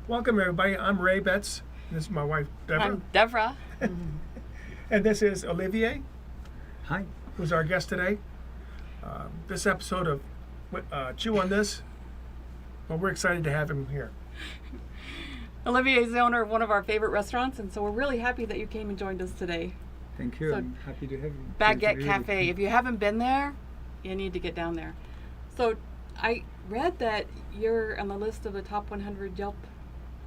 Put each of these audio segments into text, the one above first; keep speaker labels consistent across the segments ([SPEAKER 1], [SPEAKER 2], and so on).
[SPEAKER 1] Welcome, everybody. I'm Ray Betts. This is my wife, Deborah.
[SPEAKER 2] I'm Deborah.
[SPEAKER 1] And this is Olivier,
[SPEAKER 3] Hi.
[SPEAKER 1] who's our guest today. This episode of Chew on This, well, we're excited to have him here.
[SPEAKER 2] Olivier is the owner of one of our favorite restaurants, and so we're really happy that you came and joined us today.
[SPEAKER 3] Thank you.
[SPEAKER 2] So,
[SPEAKER 3] I'm happy to have you.
[SPEAKER 2] Baguette Cafe. If you haven't been there, you need to get down there. So I read that you're on the list of the top 100 Yelp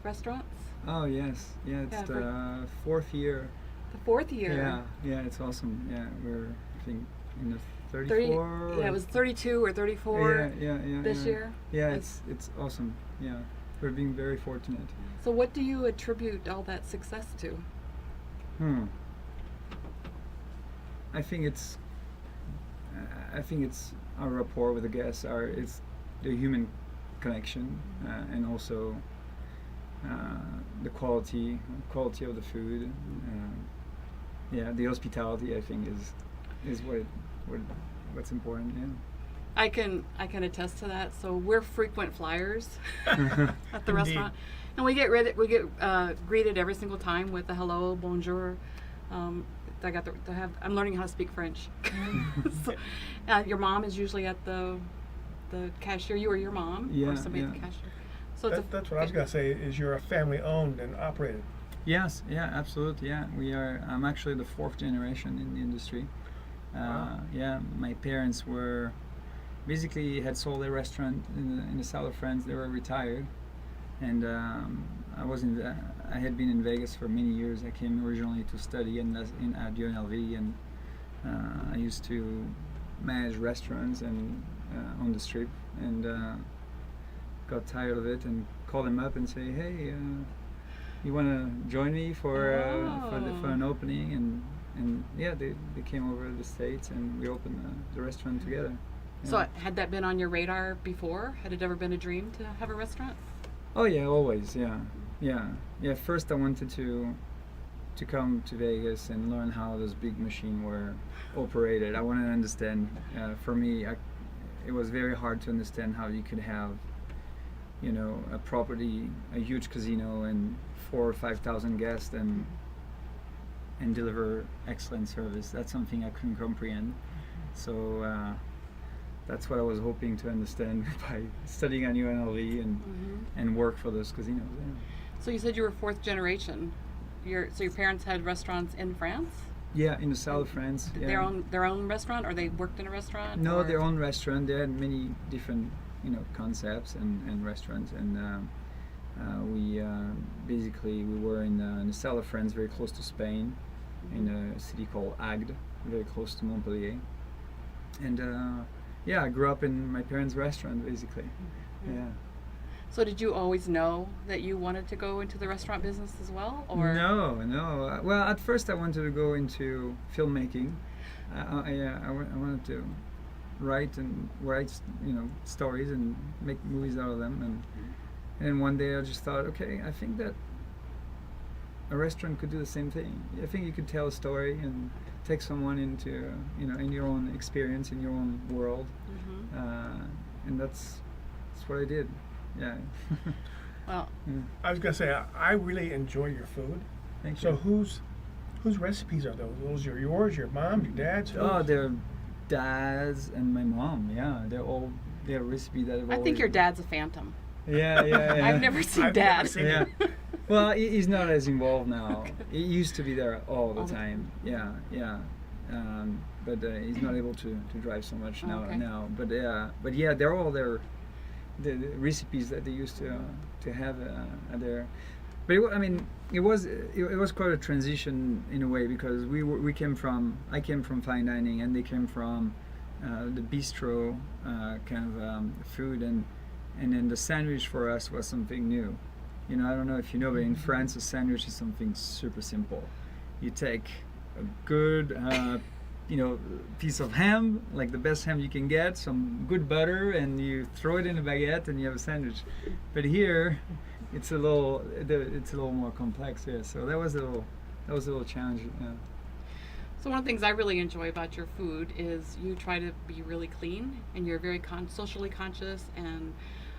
[SPEAKER 2] restaurants.
[SPEAKER 3] Oh yes, yeah. It's
[SPEAKER 2] Yeah,
[SPEAKER 3] the fourth year.
[SPEAKER 2] The fourth year.
[SPEAKER 3] Yeah. It's awesome. Yeah, we're I think in the
[SPEAKER 2] 30,
[SPEAKER 3] 34.
[SPEAKER 2] yeah, it was 32 or 34
[SPEAKER 3] Yeah.
[SPEAKER 2] this year.
[SPEAKER 3] Yeah, it's awesome. Yeah, we're being very fortunate.
[SPEAKER 2] So what do you attribute all that success to?
[SPEAKER 3] I think it's our rapport with the guests. It's the human connection, and also the quality of the food. Yeah, the hospitality, I think, is what's important. Yeah.
[SPEAKER 2] I can attest to that. So we're frequent flyers at the
[SPEAKER 1] Indeed.
[SPEAKER 2] restaurant, and we get greeted every single time with a hello, bonjour. I'm learning how to speak French. So, your mom is usually at the cashier. You or your mom, or somebody at the cashier. So
[SPEAKER 1] That's what I was going to say, is you're a family owned and operated.
[SPEAKER 3] Yes, yeah, absolutely. Yeah, we are. I'm actually the fourth generation in the industry.
[SPEAKER 1] Wow.
[SPEAKER 3] Yeah, my parents basically had sold their restaurant in the south of France. They were retired, and I had been in Vegas for many years. I came originally to study at UNLV, and I used to manage restaurants and on the strip, and got tired of it and called them up and say, hey, you want to join me for an opening? And yeah, they came over to the States, and we opened the restaurant together. Yeah.
[SPEAKER 2] So had that been on your radar before? Had it ever been a dream to have a restaurant?
[SPEAKER 3] Oh yeah, always. Yeah. First, I wanted to come to Vegas and learn how those big machines were operated. I wanted to understand. For me, it was very hard to understand how you could have, a property, a huge casino, and 4,000 or 5,000 guests, and deliver excellent service. That's something I couldn't comprehend. So that's what I was hoping to understand by studying at UNLV and work for those casinos. Yeah.
[SPEAKER 2] So you said you were fourth generation. Your parents had restaurants in France?
[SPEAKER 3] Yeah, in the south of France.
[SPEAKER 2] Did
[SPEAKER 3] Yeah.
[SPEAKER 2] their own restaurant, or they worked in a restaurant?
[SPEAKER 3] No,
[SPEAKER 2] or?
[SPEAKER 3] their own restaurant. They had many different, concepts and restaurants, and we basically we were in the south of France, very close to Spain, in a city called Agde, very close to Montpellier, and I grew up in my parents' restaurant, basically. Yeah.
[SPEAKER 2] So did you always know that you wanted to go into the restaurant business as well, or?
[SPEAKER 3] No. Well, at first I wanted to go into filmmaking. I wanted to write stories and make movies out of them. And one day I just thought, okay, I think that a restaurant could do the same thing. I think you could tell a story and take someone into, in your own experience, in your own world. And that's what I did. Yeah.
[SPEAKER 2] Well,
[SPEAKER 1] I was going to say, I really enjoy your food.
[SPEAKER 3] Thank
[SPEAKER 1] So
[SPEAKER 3] you.
[SPEAKER 1] whose recipes are those? Those are yours, your mom, your dad's?
[SPEAKER 3] Oh,
[SPEAKER 1] whose?
[SPEAKER 3] they're dad's and my mom. Yeah, they're recipes that have
[SPEAKER 2] I think your dad's a phantom.
[SPEAKER 3] Yeah.
[SPEAKER 2] I've never seen
[SPEAKER 1] I've
[SPEAKER 2] Dad.
[SPEAKER 1] never seen
[SPEAKER 3] Yeah.
[SPEAKER 1] it.
[SPEAKER 3] Well, he's not as involved now.
[SPEAKER 2] Okay.
[SPEAKER 3] He used to be there all the
[SPEAKER 2] All the
[SPEAKER 3] time. Yeah. But he's not able to drive so much now.
[SPEAKER 2] Okay.
[SPEAKER 3] But yeah, they're all the recipes that they used to have at their. But it was quite a transition in a way, because I came from fine dining, and they came from the bistro kind of food, and then the sandwich for us was something new. I don't know if you know, but in France a sandwich is something super simple. You take a good piece of ham, like the best ham you can get, some good butter, and you throw it in a baguette, and you have a sandwich. But here, it's a little more complex. Yeah. So that was a little challenge. Yeah.
[SPEAKER 2] So one of the things I really enjoy about your food is you try to be really clean, and you're very socially conscious and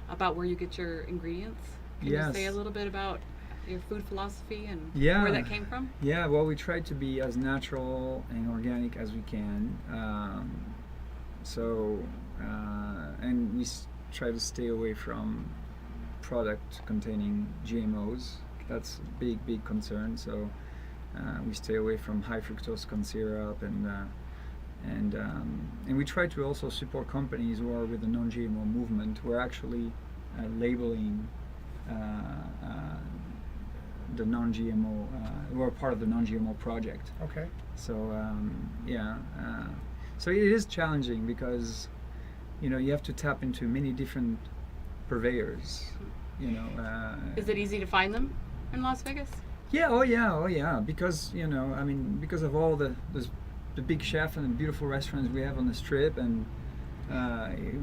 [SPEAKER 2] about where you get your ingredients. Can you say a
[SPEAKER 3] Yes.
[SPEAKER 2] little bit about your food philosophy and
[SPEAKER 3] Yeah.
[SPEAKER 2] where that came from?
[SPEAKER 3] Yeah, well, we try to be as natural and organic as we can. And we try to stay away from product containing GMOs. That's a big concern. So we stay away from high fructose corn syrup, and we try to also support companies who are with the non-GMO movement. We're actually labeling the non-GMO. We're part of the non-GMO project.
[SPEAKER 1] Okay.
[SPEAKER 3] So so it is challenging because you have to tap into many different purveyors.
[SPEAKER 2] Is it easy to find them in Las Vegas?
[SPEAKER 3] Yeah, oh yeah, because because of all the big chefs and the beautiful restaurants we have on the strip, and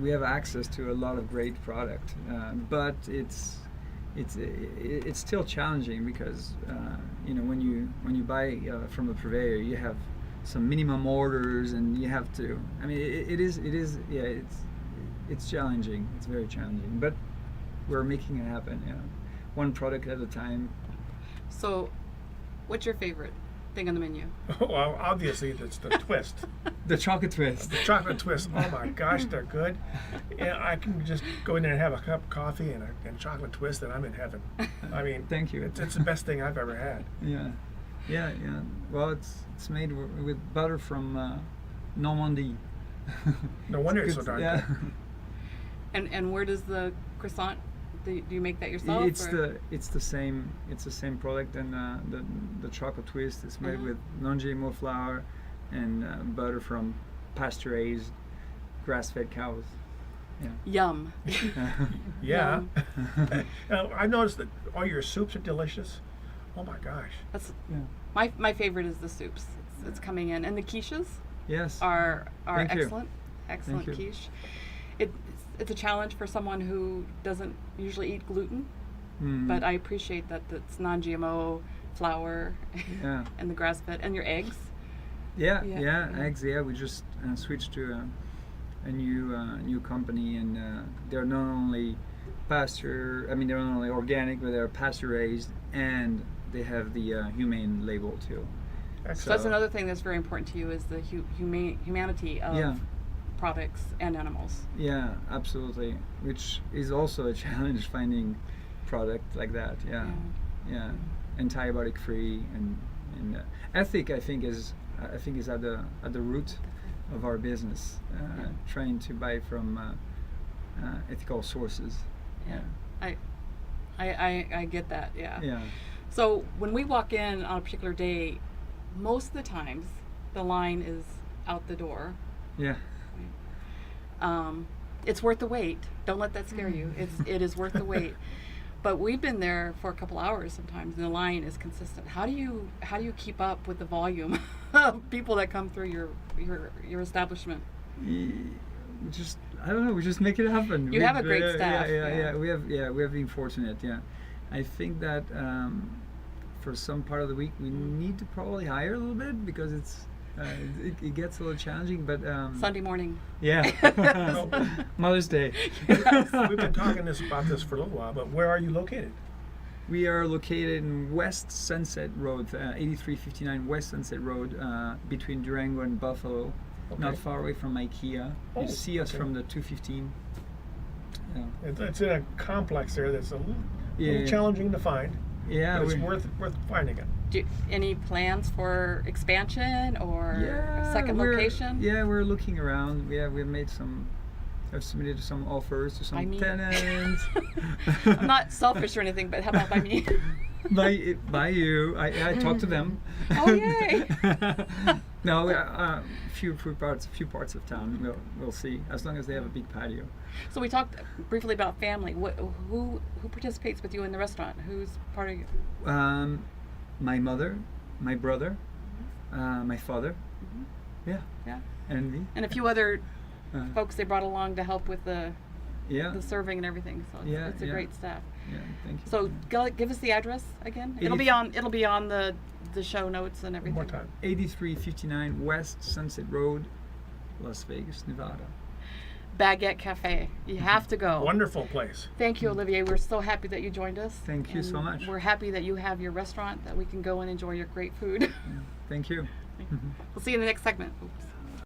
[SPEAKER 3] we have access to a lot of great product. But it's still challenging because when you buy from a purveyor, you have some minimum orders, and you have to. I mean, it's challenging. It's very challenging, but we're making it happen. One product at a time.
[SPEAKER 2] So, what's your favorite thing on the menu?
[SPEAKER 1] Well, obviously, it's the twist.
[SPEAKER 3] The chocolate twist.
[SPEAKER 1] The chocolate twist. Oh my gosh, they're good. Yeah, I can just go in there and have a cup of coffee and a chocolate twist, and I'm in heaven. I mean,
[SPEAKER 3] Thank you.
[SPEAKER 1] It's the best thing I've ever had.
[SPEAKER 3] Yeah. Well, it's made with butter from Normandy.
[SPEAKER 1] No wonder it's so
[SPEAKER 3] good.
[SPEAKER 1] darn
[SPEAKER 3] Yeah.
[SPEAKER 1] good.
[SPEAKER 2] And where does the croissant? Do you make that yourself?
[SPEAKER 3] It's the same product, and the chocolate twist is made with non-GMO flour and butter from pasture-raised grass-fed cows.
[SPEAKER 2] Yum.
[SPEAKER 1] Yeah. I've noticed that all your soups are delicious. Oh my gosh.
[SPEAKER 2] That's
[SPEAKER 3] Yeah.
[SPEAKER 2] my favorite is the soups. It's coming in, and the quiches
[SPEAKER 3] Yes.
[SPEAKER 2] are
[SPEAKER 3] Thank you.
[SPEAKER 2] excellent
[SPEAKER 3] Thank you.
[SPEAKER 2] quiche. It's a challenge for someone who doesn't usually eat gluten,
[SPEAKER 3] Mm.
[SPEAKER 2] but I appreciate that it's non-GMO flour
[SPEAKER 3] Yeah.
[SPEAKER 2] and the grass-fed, and your eggs.
[SPEAKER 3] Yeah,
[SPEAKER 2] Yeah.
[SPEAKER 3] eggs. Yeah, we just switched to a new company, and they're not only they're not only organic, but they're pasture raised, and they have the humane label too.
[SPEAKER 2] So
[SPEAKER 1] Excellent.
[SPEAKER 2] that's another thing that's very important to you is the humanity of
[SPEAKER 3] Yeah.
[SPEAKER 2] products and animals.
[SPEAKER 3] Yeah, absolutely. Which is also a challenge finding product like that. Yeah. Antibiotic free and ethic. I think is at the root of our business. Trying to buy from ethical sources.
[SPEAKER 2] Yeah. I get that. Yeah.
[SPEAKER 3] Yeah.
[SPEAKER 2] So when we walk in on a particular day, most of the times the line is out the door.
[SPEAKER 3] Yeah.
[SPEAKER 2] It's worth the wait. Don't let that scare you. It is worth the wait. But we've been there for a couple hours sometimes, and the line is consistent. How do you keep up with the volume of people that come through your establishment?
[SPEAKER 3] I don't know. We just make it happen.
[SPEAKER 2] You have a great staff.
[SPEAKER 3] Yeah. We have been fortunate. Yeah, I think that for some part of the week we need to probably hire a little bit because it gets a little challenging. But
[SPEAKER 2] Sunday morning.
[SPEAKER 3] yeah, Mother's Day.
[SPEAKER 1] We've been talking about this for a little while, but where are you located?
[SPEAKER 3] We are located in West Sunset Road, 8359 West Sunset Road, between Durango and Buffalo, not
[SPEAKER 1] Okay.
[SPEAKER 3] far away from IKEA.
[SPEAKER 1] Oh,
[SPEAKER 3] You see us
[SPEAKER 1] okay.
[SPEAKER 3] from the 215. Yeah.
[SPEAKER 1] It's in a complex there that's a little
[SPEAKER 3] Yeah.
[SPEAKER 1] challenging to find,
[SPEAKER 3] Yeah,
[SPEAKER 1] but it's
[SPEAKER 3] we-
[SPEAKER 1] worth finding it.
[SPEAKER 2] Any plans for expansion or a second
[SPEAKER 3] we're-
[SPEAKER 2] location?
[SPEAKER 3] Yeah, we're looking around. We've made I've submitted some offers to some
[SPEAKER 2] By me.
[SPEAKER 3] tenants.
[SPEAKER 2] I'm not selfish or anything, but how about by me?
[SPEAKER 3] by you. I talked to them.
[SPEAKER 2] Oh, yay.
[SPEAKER 3] No, few parts of town. We'll see. As long as they have a big patio.
[SPEAKER 2] So we talked briefly about family. Who participates with you in the restaurant? Who's part of you?
[SPEAKER 3] My mother, my brother, my father. Yeah,
[SPEAKER 2] Yeah.
[SPEAKER 3] and me.
[SPEAKER 2] And a few other
[SPEAKER 3] Uh,
[SPEAKER 2] folks they brought along to help with the
[SPEAKER 3] Yeah.
[SPEAKER 2] serving and everything. So it's a
[SPEAKER 3] Yeah.
[SPEAKER 2] great staff.
[SPEAKER 3] Yeah. Thank you.
[SPEAKER 2] So give us the address again. It'll be on the show notes and
[SPEAKER 1] One
[SPEAKER 2] everything.
[SPEAKER 1] more time.
[SPEAKER 3] 8359 West Sunset Road, Las Vegas, Nevada.
[SPEAKER 2] Baguette Cafe. You have to go.
[SPEAKER 1] Wonderful place.
[SPEAKER 2] Thank you, Olivier. We're so happy that you joined us.
[SPEAKER 3] Thank you so
[SPEAKER 2] And
[SPEAKER 3] much.
[SPEAKER 2] We're happy that you have your restaurant, that we can go and enjoy your great food.
[SPEAKER 3] Thank you.
[SPEAKER 2] We'll see you in the next segment. Oops.